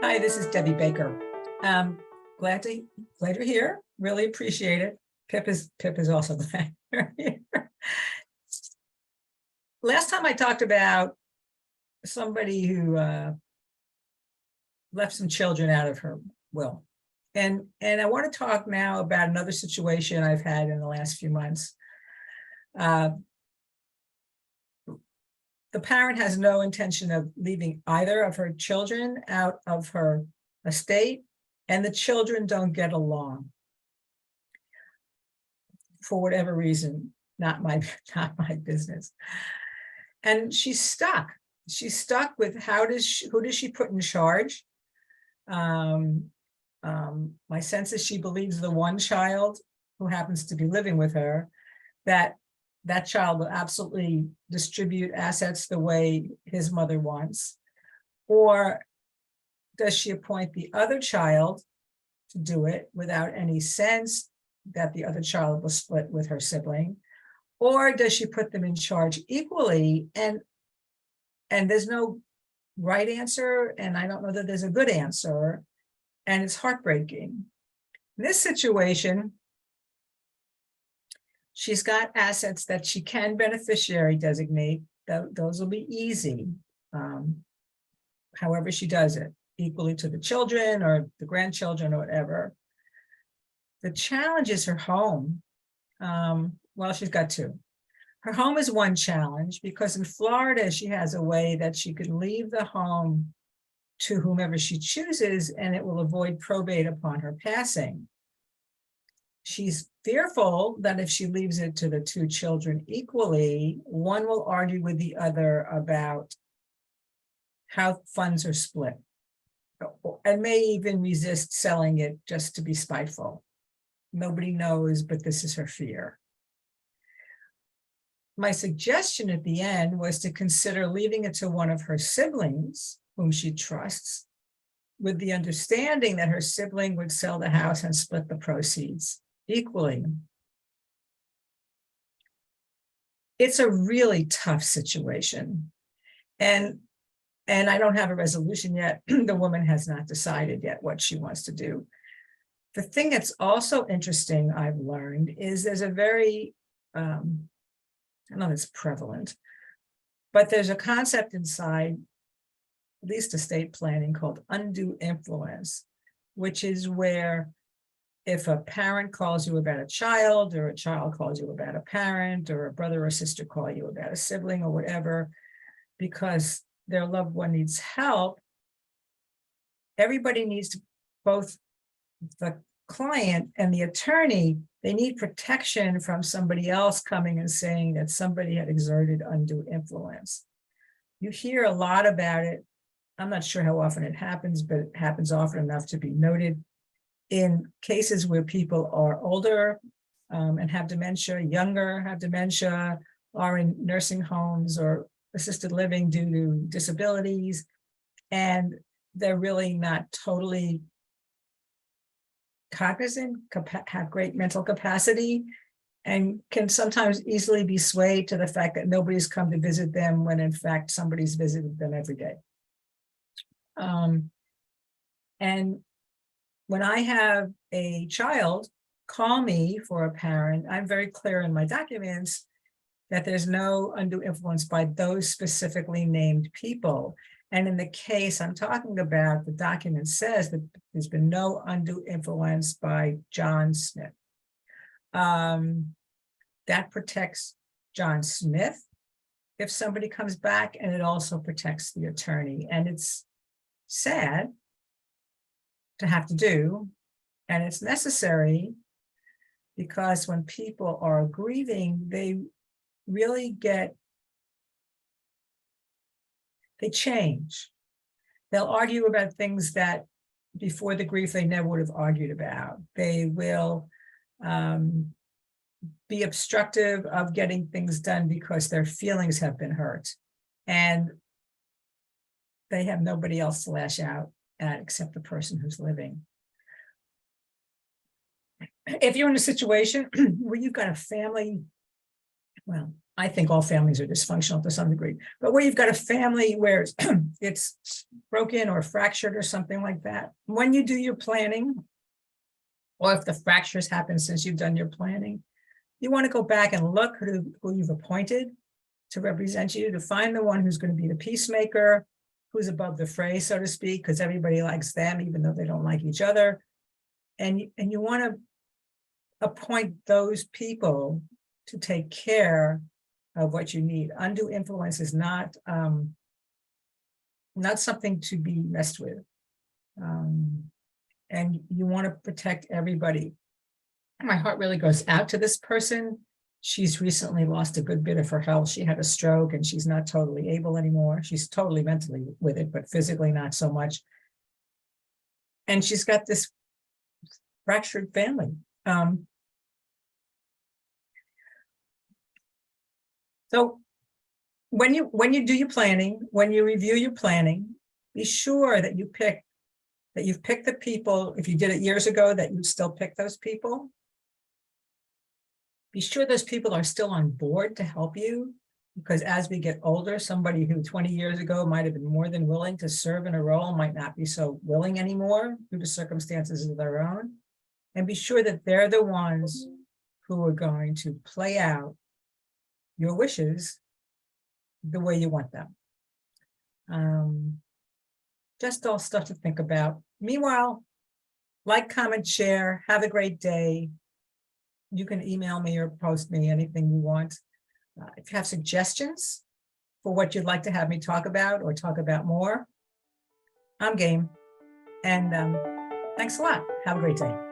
Hi, this is Debbie Baker. Glad you're here. Really appreciate it. Pip is also glad you're here. Last time I talked about somebody who left some children out of her will, and I want to talk now about another situation I've had in the last few months. The parent has no intention of leaving either of her children out of her estate, and the children don't get along for whatever reason. Not my business. And she's stuck. She's stuck with who does she put in charge? My sense is she believes the one child who happens to be living with her, that child will absolutely distribute assets the way his mother wants. Or does she appoint the other child to do it without any sense that the other child will split with her sibling? Or does she put them in charge equally? And there's no right answer, and I don't know that there's a good answer, and it's heartbreaking. In this situation, she's got assets that she can beneficiary designate. Those will be easy, however she does it, equally to the children or the grandchildren or whatever. The challenge is her home. Well, she's got two. Her home is one challenge because in Florida, she has a way that she could leave the home to whomever she chooses, and it will avoid probate upon her passing. She's fearful that if she leaves it to the two children equally, one will argue with the other about how funds are split, and may even resist selling it just to be spiteful. Nobody knows, but this is her fear. My suggestion at the end was to consider leaving it to one of her siblings, whom she trusts, with the understanding that her sibling would sell the house and split the proceeds equally. It's a really tough situation. And I don't have a resolution yet. The woman has not decided yet what she wants to do. The thing that's also interesting, I've learned, is there's a very, I don't know if it's prevalent, but there's a concept inside, at least estate planning, called undue influence, which is where if a parent calls you about a child, or a child calls you about a parent, or a brother or sister call you about a sibling or whatever, because their loved one needs help, everybody needs to, both the client and the attorney, they need protection from somebody else coming and saying that somebody had exerted undue influence. You hear a lot about it. I'm not sure how often it happens, but it happens often enough to be noted in cases where people are older and have dementia, younger, have dementia, are in nursing homes or assisted living due to disabilities, and they're really not totally cognizant, have great mental capacity, and can sometimes easily be swayed to the fact that nobody's come to visit them when in fact somebody's visited them every day. And when I have a child call me for a parent, I'm very clear in my documents that there's no undue influence by those specifically named people. And in the case I'm talking about, the document says that there's been no undue influence by John Smith. That protects John Smith if somebody comes back, and it also protects the attorney. And it's sad to have to do, and it's necessary, because when people are grieving, they really they change. They'll argue about things that before the grief they never would have argued about. They will be obstructive of getting things done because their feelings have been hurt, and they have nobody else to lash out at except the person who's living. If you're in a situation where you've got a family, well, I think all families are dysfunctional to some degree, but where you've got a family where it's broken or fractured or something like that, when you do your planning, or if the fractures happen since you've done your planning, you want to go back and look who you've appointed to represent you, to find the one who's going to be the peacemaker, who's above the fray, so to speak, because everybody likes them, even though they don't like each other. And you want to appoint those people to take care of what you need. Undue influence is not something to be messed with. And you want to protect everybody. My heart really goes out to this person. She's recently lost a good bit of her health. She had a stroke and she's not totally able anymore. She's totally mentally with it, but physically not so much. And she's got this fractured family. So when you do your planning, when you review your planning, be sure that you've picked the people. If you did it years ago, that you still pick those people. Be sure those people are still on board to help you, because as we get older, somebody who 20 years ago might have been more than willing to serve in a role might not be so willing anymore due to circumstances of their own. And be sure that they're the ones who are going to play out your wishes the way you want them. Just all stuff to think about. Meanwhile, like, comment, share, have a great day. You can email me or post me anything you want. If you have suggestions for what you'd like to have me talk about or talk about more, I'm game. And thanks a lot. Have a great day.